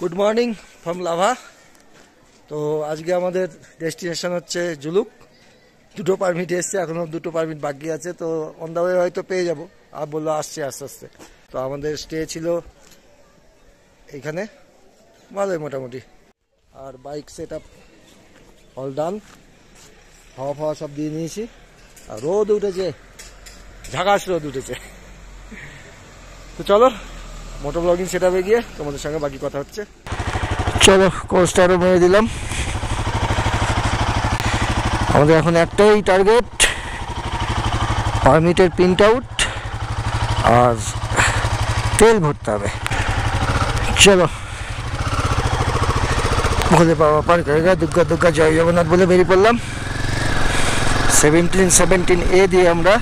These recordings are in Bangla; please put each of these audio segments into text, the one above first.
Good morning from lava. তো আজকে আমাদের ডেস্টিনেশন হচ্ছে জুলুক। দুটো পারমিট এসছে, এখনও দুটো পারমিট বাকি আছে, তো অন দ্য ওয়ে হয়তো পেয়ে যাব। আর বললো আসছে আস্তে আস্তে। তো আমাদের স্টে ছিল এইখানে, ভালোই মোটামুটি। আর bike set up all done, হাওয়া ফাওয়া সব দিয়ে নিয়েছি। আর রোদ উঠেছে, ঝাঁকাশ রোদ উঠেছে। তো চলো মোটর ব্লগিং সেট আপে গিয়ে তোমাদের সঙ্গে বাকি কথা হচ্ছে। চলো কোস্টারও মেরে দিলাম। আমাদের এখন একটাই টার্গেট, পারমিটের প্রিন্ট আউট আর তেল ভরতে হবে। চলো ভোলে বাবা পার করেগা, দুর্গা দুর্গা জয় জগন্নাথ বলে বেরিয়ে পড়লাম। 17A দিয়ে আমরা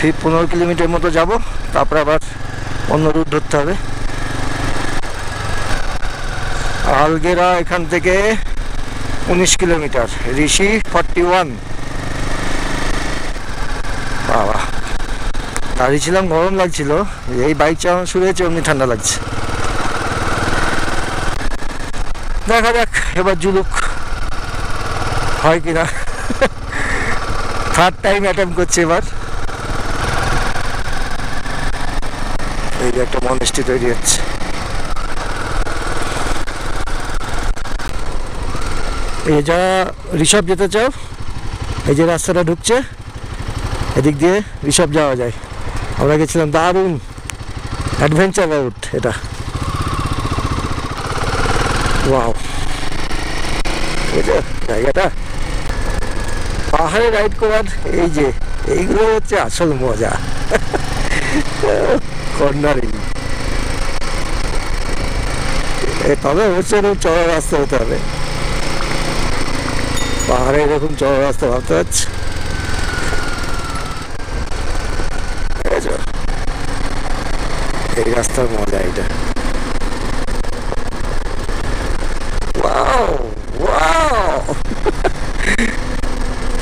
15 কিলোমিটার মতো যাব, তারপর আবার অন্য রুট ধরতে হবে। আলগেরা এখান থেকে 19 কিলোমিটার, ঋষি 41। বাবা দাঁড়িয়েছিলাম, গরম লাগছিল, এই বাইক চালানো শুরু হয়েছে অমনি ঠান্ডা লাগছে। দেখা যাক এবার জুলুক হয় কিনা। থার্ড টাইম অ্যাটেম্প করছে এবার। এই যে একটা মনেস্ট্রি তৈরি হচ্ছে। এই যা ঋষভ যেতে চাও, এই যে রাস্তাটা ঢুকছে, এদিক দিয়ে ঋষভ যাওয়া যায়। আমরা গেছিলাম, দারুণ অ্যাডভেঞ্চার রুট এটা। ওয়াও, এই যে জায়গাটা, পাহাড়ে রাইড করার এই যে এইগুলো হচ্ছে আসল মজা। কর্নারিং, তবে অবশ্যই এরকম চড়া রাস্তা হতে হবে। পাহাড়ে এরকম চড়া রাস্তা ভাবতে পারছি। এই রাস্তার মজা এটা।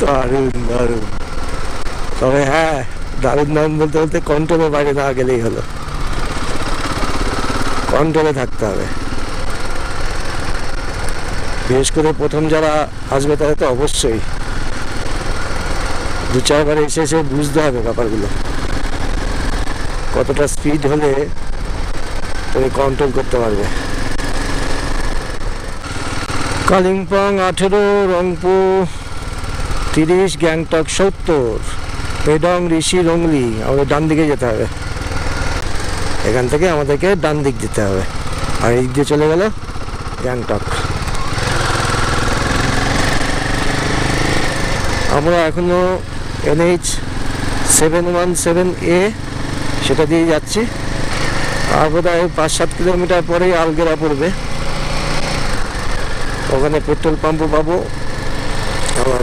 দারুণ দারুণ। তবে হ্যাঁ, দারুণ দারুণ বলতে বলতে কন্ট্রোলের বাইরে না গেলেই হলো, কন্ট্রোলে থাকতে হবে। বিশেষ করে প্রথম যারা আসবে তারা তো অবশ্যই 2-4 বার এসে এসে বুঝতে হবে ব্যাপারগুলো, কতটা স্পিড হলে তুমি কন্ট্রোল করতে পারবে। কালিম্পং 18, রংপুর 30, গ্যাংটক 70, পেডং, ঋষি, রংলি। আমাদের ডান দিকে যেতে হবে, এখান থেকে আমাদেরকে ডান দিক যেতে হবে। আর এই দিক দিয়ে চলে গেল গ্যাংটক। আমরা এখনো NH 717A সেটা দিয়ে যাচ্ছি। আর বোধহয় 5-7 কিলোমিটার পরেই আলগেরা পড়বে, ওখানে পেট্রোল পাম্পও পাবো, আবার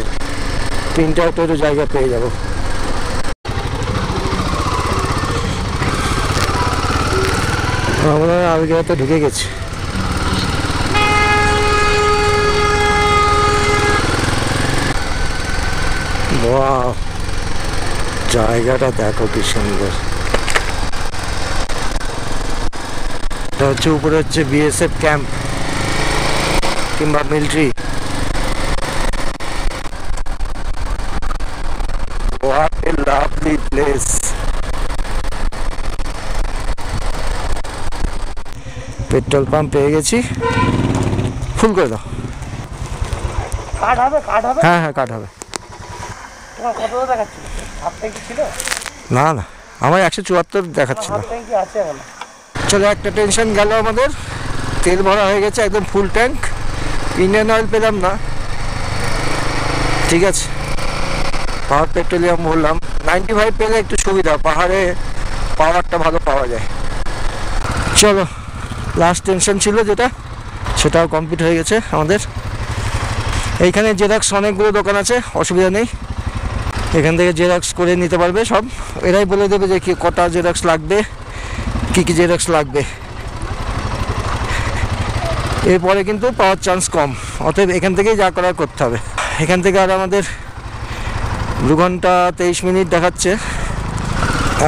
প্রিন্ট আউটেরও জায়গা পেয়ে যাব। আমরা আলগেরাতে ঢুকে গেছি। ওয়াও, জায়গাটা দেখো কি সুন্দর। এটা হচ্ছে উপরে হচ্ছে BSF ক্যাম্প কিংবা military. What a lovely place. Petrol pump পেয়ে গেছি, ফুল করে দাও। কাট হবে? হ্যাঁ হ্যাঁ কাট হবে। না না, আমার 174 দেখাচ্ছিল। চলো, একটা টেনশন গেল আমাদের, তেল ভরা হয়ে গেছে একদম ফুল ট্যাঙ্ক। ইন্ডিয়ান অয়েল পেলাম না, ঠিক আছে, পাওয়ার পেট্রোলিয়াম বললাম। 95 পেলে একটু সুবিধা, পাহাড়ে পাওয়ারটা ভালো পাওয়া যায়। চলো, লাস্ট টেনশন ছিল যেটা, সেটাও কমপ্লিট হয়ে গেছে আমাদের। এইখানে জেরক্স অনেকগুলো দোকান আছে, অসুবিধা নেই, এখান থেকে জেরক্স করে নিতে পারবে সব। এরাই বলে দেবে যে কি কটা জেরক্স লাগবে, কী কী জেরক্স লাগবে। এরপরে কিন্তু পাওয়ার চান্স কম, অতএব এখান থেকেই যা করার করতে হবে। এখান থেকে আর আমাদের 2 ঘন্টা 23 মিনিট দেখাচ্ছে,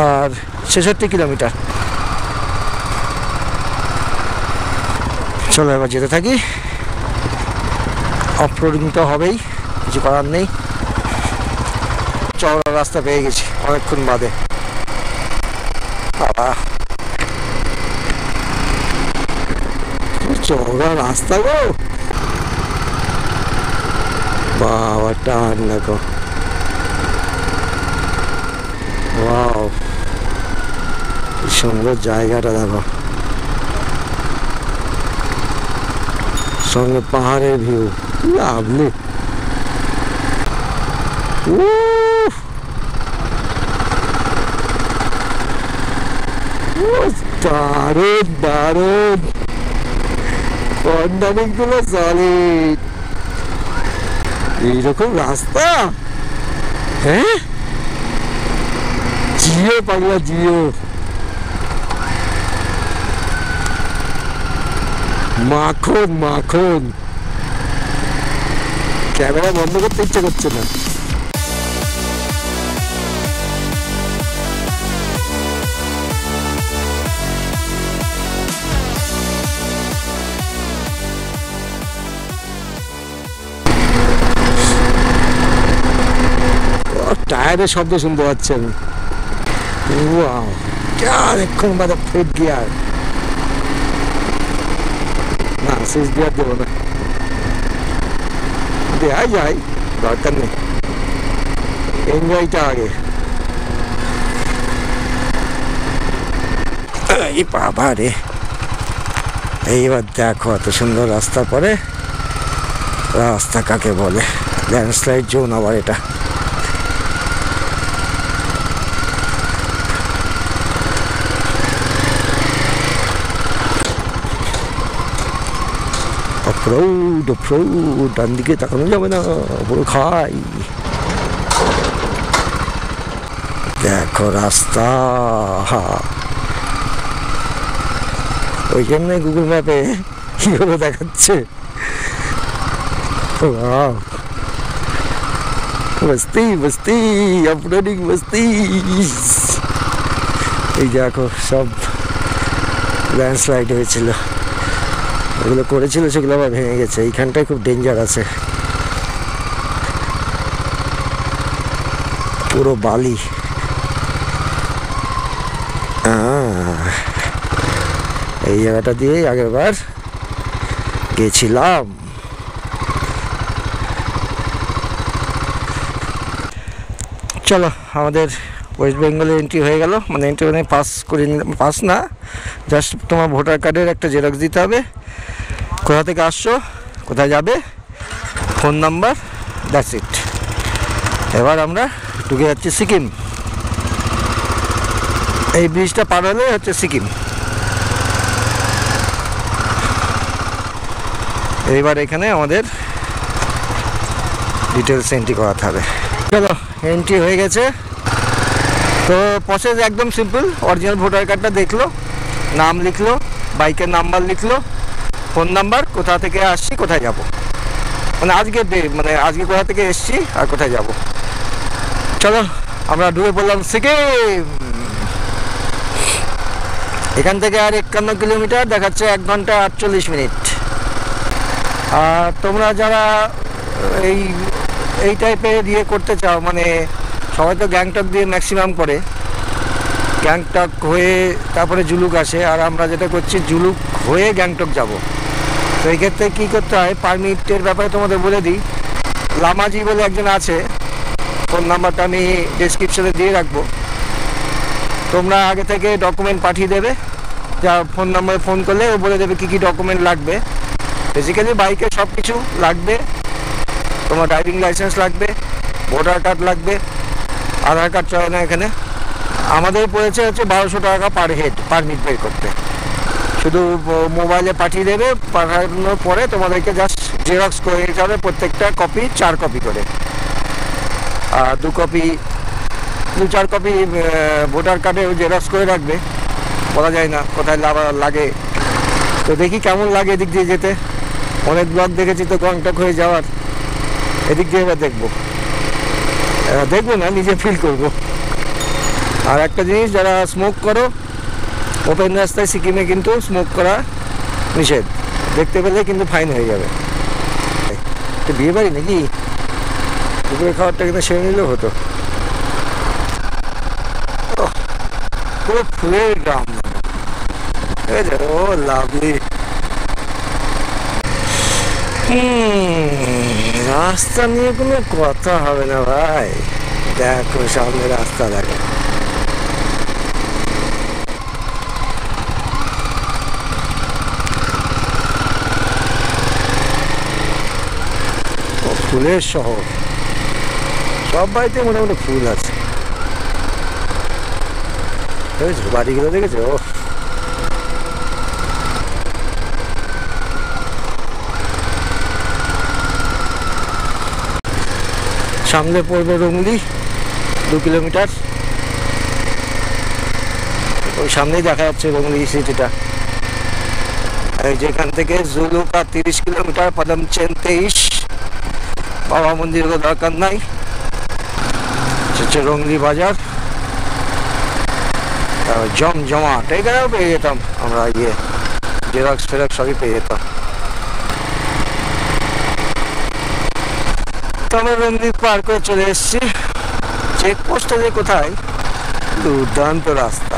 আর 66 কিলোমিটার। চলো এবার যেতে থাকি। অফরোডিং তো হবেই, কিছু করার নেই। চওড়া রাস্তা পেয়ে গেছি অনেকক্ষণ বাদে। বাবা চওড়া রাস্তা গো, বাবা টান দেখো। ওয়াও কি সুন্দর জায়গাটা দেখো, সঙ্গে পাহাড়ের ভিউ, লাভলি। দারুণ দারুণ, কর্নারিং গুলো সলিড। এইরকম রাস্তা, হ্যাঁ জিও পাগলা জিও। মাখন মাখন, ক্যামেরা বন্ধ করতে ইচ্ছে করছে না। টায়ারের শব্দ শুনতে পাচ্ছি আমি। ওয়াও, অনেকক্ষণ বাদে ফিট গিয়ার। না সুইচ গিয়ার দেবো না, দেওয়া যায়, দরকার নেই, এনজয়টা আগে। এই বাবা রে, এইবার দেখো এত সুন্দর রাস্তা পরে। রাস্তা কাকে বলে? ল্যান্ডস্লাইড জোন আবার এটা। অফরোড অফরোড, ডান দিকে তাকানো যাবে না, পুরো খাই। দেখো রাস্তা, ওই জন্য গুগল ম্যাপে কিভাবে দেখাচ্ছে। বস্তি বস্তি, অফরোডিং বস্তি। এই দেখো সব ল্যান্ডস্লাইড হয়েছিল, ওগুলো করেছিল সেগুলো আবার ভেঙে গেছে। এইখানটায় খুব ডেঞ্জার আছে, পুরো বালি। এই জায়গাটা দিয়েই আগেরবার গেছিলাম। চলো আমাদের ওয়েস্ট বেঙ্গলে এন্ট্রি হয়ে গেল, মানে এন্ট্রি মানে পাস করে নিলাম। পাস না, জাস্ট তোমার ভোটার কার্ডের একটা জেরক্স দিতে হবে, কোথা থেকে আসছো, কোথায় যাবে, ফোন নাম্বার, দ্যাটস ইট। এবার আমরা ঢুকে যাচ্ছি সিকিম। এই ব্রিজটা পার হলে হচ্ছে সিকিম। এইবার এখানে আমাদের ডিটেলস এন্ট্রি করাতে হবে। চলো এন্ট্রি হয়ে গেছে। তো প্রসেস একদম সিম্পল। অরিজিনাল ভোটার কার্ডটা দেখলো, নাম লিখলো, বাইকের নাম্বার লিখলো, ফোন নাম্বার, কোথা থেকে আসছি, কোথায় যাব, মানে আজকে মানে আজকে কোথা থেকে এসছি আর কোথায় যাব। চলো আমরা ঢুকে পড়লাম সিকিম। এখান থেকে আর 51 কিলোমিটার দেখাচ্ছে, 1 ঘন্টা 48 মিনিট। আর তোমরা যারা এই টাইপের ইয়ে করতে চাও, মানে সবাই তো গ্যাংটক দিয়ে ম্যাক্সিমাম করে, গ্যাংটক হয়ে তারপরে জুলুক আসে, আর আমরা যেটা করছি জুলুক হয়ে গ্যাংটক যাব। তো এই ক্ষেত্রে কী করতে হয়, পারমিটের ব্যাপারে তোমাদের বলে দিই। লামাজি বলে একজন আছে, ফোন নাম্বারটা আমি ডেসক্রিপশনে দিয়ে রাখবো। তোমরা আগে থেকে ডকুমেন্ট পাঠিয়ে দেবে, যা ফোন নাম্বারে ফোন করলে ও বলে দেবে কী কী ডকুমেন্ট লাগবে। বেসিক্যালি বাইকে সব কিছু লাগবে, তোমার ড্রাইভিং লাইসেন্স লাগবে, ভোটার কার্ড লাগবে, আধার কার্ড চলে না এখানে। আমাদের পড়েছে হচ্ছে 1200 টাকা পার হেড পারমিট বের করতে। শুধু মোবাইলে পাঠিয়ে দেবে, পাঠানোর পরে তোমাদেরকে জাস্ট জেরক্স করে নিতে হবে, প্রত্যেকটা কপি 4 কপি করে, আর 2-4 কপি ভোটার কার্ডে জেরক্স করে রাখবে। বলা যায় না কোথায় লাগে। তো দেখি কেমন লাগে এদিক দিয়ে যেতে। অনেক ব্লগ দেখেছি তো গ্যাংটক হয়ে যাওয়ার, এদিক দিয়ে এবার দেখবো না, নিজে ফিল করব। আর একটা জিনিস, যারা স্মোক করো, ওপেন রাস্তায় সিকিমে কিন্তু স্মোক করা নিষেধ, দেখতে পেলে কিন্তু ফাইন হয়ে যাবে। তো বিয়ে বাড়ি নাকি, দুপুরে খাবারটা কিন্তু সেরে নিলেও হতো। পুরো ফুলের গ্রাম, ও লাভলি। রাস্তা নিয়ে কোনো কথা হবে না ভাই, দেখো সামনে রাস্তা দেখো। ফুলের শহর, সব বাড়িতে মোটামুটি ফুল আছে। দেখেছো বাড়িগুলো, দেখেছো? সামনে পড়বে রুংলি, 2 কিলোমিটার। ওই সামনেই দেখা যাচ্ছে রুংলি সিটিটা। যেখান থেকে জুলুকা 30 কিলোমিটার, পদমচেন 23। বাবা মন্দিরের দরকার নাই, হচ্ছে রুংলি বাজার। জমজমাট, এখানেও পেয়ে যেতাম আমরা, জেরক্স ফেরক্স সবই পেয়ে যেতাম। তো আমরা রুংলি পার করে চলে এসেছি। চেকপোস্টটা যে কোথায়, দুর্দান্ত রাস্তা,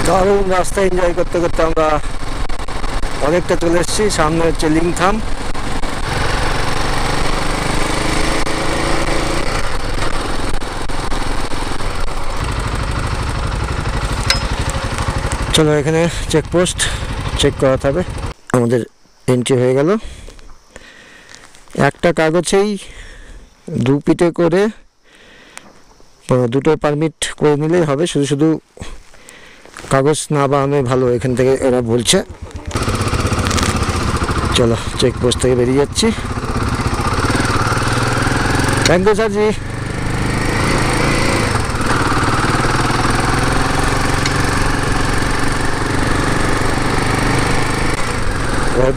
দারুণ রাস্তা। এনজয় করতে করতে আমরা অনেকটা চলে এসেছি। সামনে হচ্ছে লিংথাম। চলো, এখানে চেকপোস্ট চেক করাতে হবে। আমাদের এন্ট্রি হয়ে গেল। একটা কাগজেই 2 পিটে করে 2টো পারমিট করে নিলেই হবে। শুধু শুধু কাগজ না বানানো ভালো, এখান থেকে এরা বলছে। চলো, চেকপোস্ট থেকে বেরিয়ে যাচ্ছি। থ্যাংক ইউ স্যার জি।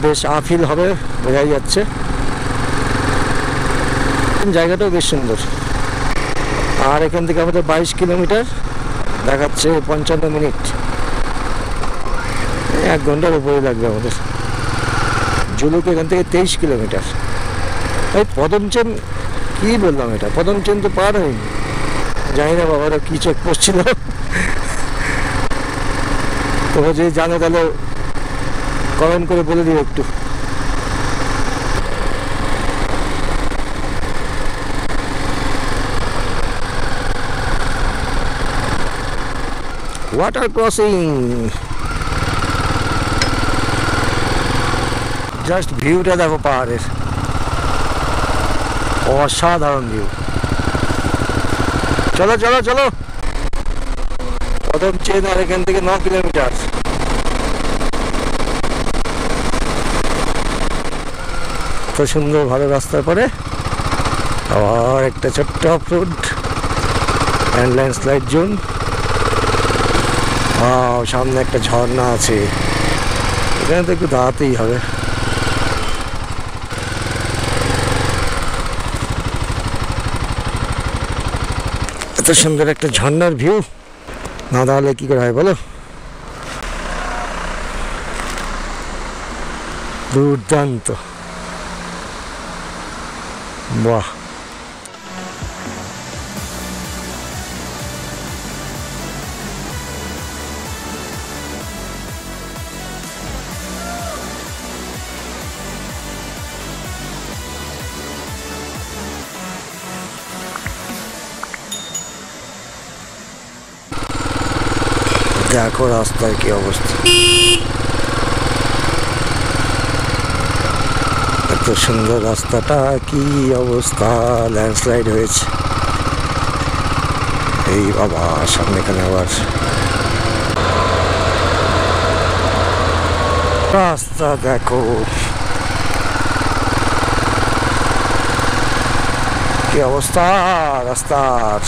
বেশ আফিল হবে, বোঝাই যাচ্ছে। জায়গাটাও বেশ সুন্দর। আর এখান থেকে আমাদের 22 কিলোমিটার দেখাচ্ছে, 55 মিনিট, 1 ঘন্টার উপরে লাগবে আমাদের। জুলুক এখান থেকে 23 কিলোমিটার। এই পদমচেন, কি বললাম, এটা পদমচেন তো পার হয়নি। জানি না বাবারা কি চেকপোস্ট ছিল, তোমরা যদি জানো তাহলে কমেন্ট করে বলে দিও একটু। ওয়াটার ক্রসিং, জাস্ট ভিউটা দেখো পাহাড়ের, অসাধারণ ভিউ। চলো চলো চলো, পদমচেন আর এখান থেকে 9 কিলোমিটার। তো সুন্দর ভালো রাস্তার পরে আবার একটা ছোট্ট of road and landslide zone. সামনে একটা ঝর্ণা আছে, এখানে তো একটু দাঁড়াতেই হবে। এত সুন্দর একটা ঝর্ণার ভিউ না দাঁড়ালে কি করে হয় বলো? দুর্দান্ত, বাহ। দেখো রাস্তার কি অবস্থা, এত সুন্দর রাস্তাটা কি অবস্থা, ল্যান্ডস্লাইড হয়েছে। এই বাবা, সামনে এখানে আবার রাস্তা দেখো কি অবস্থা রাস্তার।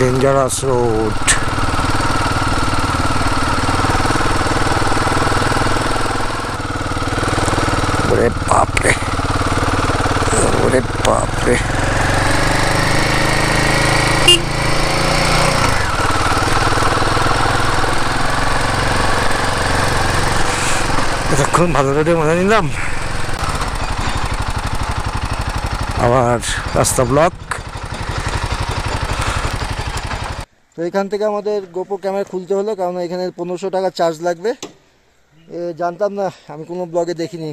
Dangerous road. ওরে বাপরে, ওরে বাপরে। এতক্ষণ ভালো রোডে মজা নিলাম, আবার রাস্তা ব্লক। তো এখান থেকে আমাদের গোপো ক্যামেরা খুলতে হলো, কারণ এখানে 1500 টাকা চার্জ লাগবে। জানতাম না, আমি কোনো ব্লগে দেখিনি।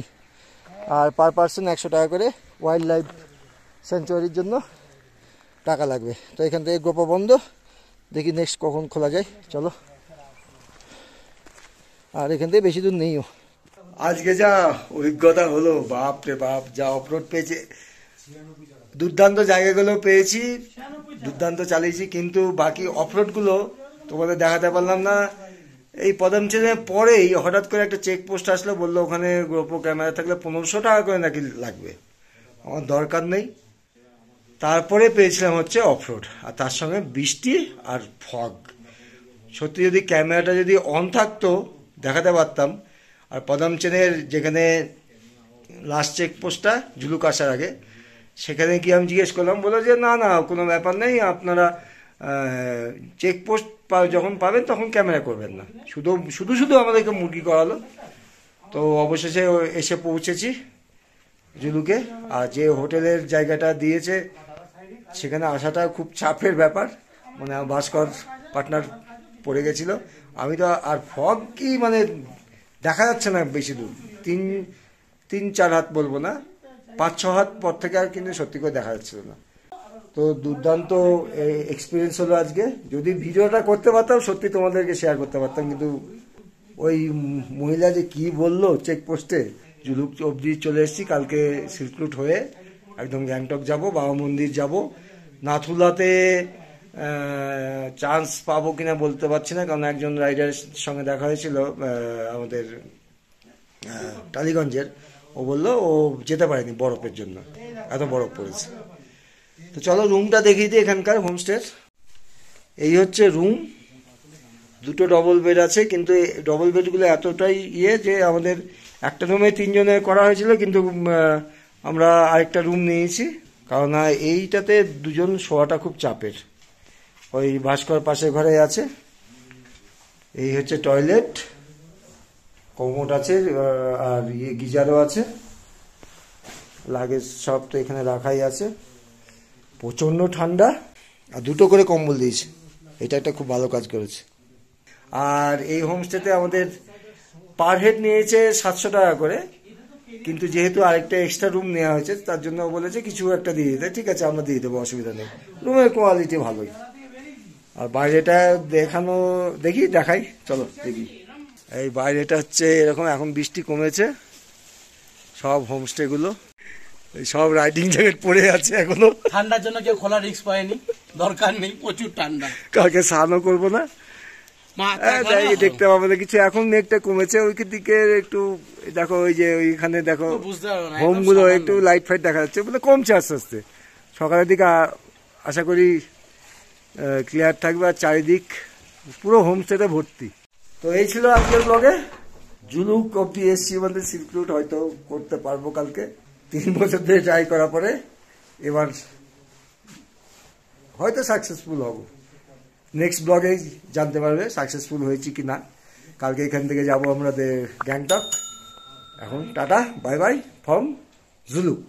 আর পার পার্সন 100 টাকা করে ওয়াইল্ড লাইফ স্যাংচুয়ারির জন্য টাকা লাগবে। তো এখান থেকে গোপো বন্ধ, দেখি নেক্সট কখন খোলা যায়। চলো, আর এখান থেকে বেশি দূর নেইও। আজকে যা অভিজ্ঞতা হলো, বাপ রে বাপ, যা অফরোড পেয়েছে, দুর্দান্ত জায়গাগুলো পেয়েছি, দুর্দান্ত চালিয়েছি, কিন্তু বাকি অফরোডগুলো তোমাদের দেখাতে পারলাম না। এই পদমচেনের পরেই হঠাৎ করে একটা চেকপোস্ট আসলো, বললো ওখানে গোপো ক্যামেরা থাকলে 1500 টাকা করে নাকি লাগবে। আমার দরকার নেই। তারপরে পেয়েছিলাম হচ্ছে অফরোড, আর তার সঙ্গে বৃষ্টি আর ফগ। সত্যি যদি ক্যামেরাটা যদি অন থাকতো দেখাতে পারতাম। আর পদমচেনের যেখানে লাস্ট চেকপোস্টটা ঝুলুক আসার আগে, সেখানে কি আমি জিজ্ঞেস করলাম, বললো যে না না কোনো ব্যাপার নেই, আপনারা চেকপোস্ট যখন পাবেন তখন ক্যামেরা করবেন না। শুধু শুধু আমাদেরকে মুরগি করালো। তো অবশেষে এসে পৌঁছেছি ঝুলুকে। আর যে হোটেলের জায়গাটা দিয়েছে সেখানে আসাটা খুব চাপের ব্যাপার, মানে ভাস্কর পার্টনার পড়ে গেছিল। আমি তো আর ফগ কি মানে দেখা যাচ্ছে না বেশি দূর, 3-4 হাত বলবো না, 5-6 হাত পর থেকে আর কিন্তু সত্যি করে দেখা যাচ্ছিল না। তো দুর্দান্ত এক্সপিরিয়েন্স হলো আজকে। যদি ভিডিওটা করতে পারতাম সত্যি তোমাদেরকে শেয়ার করতে পারতাম, কিন্তু ওই মহিলা যে কি বললো চেকপোস্টে, ঝুলুক অবধি চলে এসেছি। কালকে সিল্ক রুট হয়ে একদম গ্যাংটক যাব, বাবা মন্দির যাব। নাথুলাতে চান্স পাবো কিনা বলতে পারছি না, কারণ একজন রাইডারের সঙ্গে দেখা হয়েছিল আমাদের টালিগঞ্জের, ও বললো ও যেতে পারেনি বরফের জন্য, এত বরফ পড়েছে। তো চলো রুমটা দেখিয়ে দিই এখানকার হোমস্টের। এই হচ্ছে রুম, 2টো ডবল বেড আছে, কিন্তু ডবল বেডগুলো এতটাই যে আমাদের একটা রুমে 3 জনের করা হয়েছিল, কিন্তু আমরা আরেকটা রুম নিয়েছি, কারণ এইটাতে 2 জন শোয়াটা খুব চাপের। ওই ভাস্কর পাশে ঘরে আছে। এই হচ্ছে টয়লেট, কমোড আছে, আর গিজারও আছে, লাগেজ সব তো এখানে রাখাই আছে। প্রচণ্ড ঠান্ডা, আর 2টো করে কম্বল দিয়েছে, এটা একটা খুব ভালো কাজ করেছে। আর এই হোমস্টেতে আমাদের পার হেড নিয়েছে 700 টাকা করে, কিন্তু যেহেতু আরেকটা এক্সট্রা রুম নেওয়া হয়েছে তার জন্য বলেছে কিছু একটা দিয়ে দিতে। ঠিক আছে, আমরা দিয়ে দেবো, অসুবিধা নেই। রুমের কোয়ালিটি ভালোই। আর বাইরেটা দেখাই, চলো দেখি। এই বাইরেটা হচ্ছে এরকম, এখন বৃষ্টি কমেছে, সব হোমস্টেগুলো সব রাইডিং জ্যাকেট পরে আছে এখনো। ঠান্ডার জন্য কেউ খোলা রিস্ক পায়নি, দরকার নেই, প্রচুর ঠান্ডা। কালকে স্নানও করবো না, দেখতে পাবো না কিছু। এখন মেঘটা কমেছে, ওই দিকে একটু দেখো, ওই যে ওইখানে দেখো হোমগুলো একটু লাইট ফাইট দেখা যাচ্ছে, বলে কমছে আস্তে আস্তে। সকালের দিকে আশা করি ক্লিয়ার থাকবে, আর চারিদিক পুরো হোমস্টেতে ভর্তি। তো এই ছিল আজকের ব্লগে। ঝুলুক অব্দি এসছি, আমাদের সিল্ক রুট হয়তো করতে পারবো কালকে। 3 বছর ধরে ট্রাই করার পরে এবার হয়তো সাকসেসফুল হব। নেক্সট ব্লগে জানতে পারবে সাকসেসফুল হয়েছি কি না। কালকে এখান থেকে যাবো আমাদের গ্যাংটক। এখন টাটা, বাই বাই ফ্রম ঝুলুক।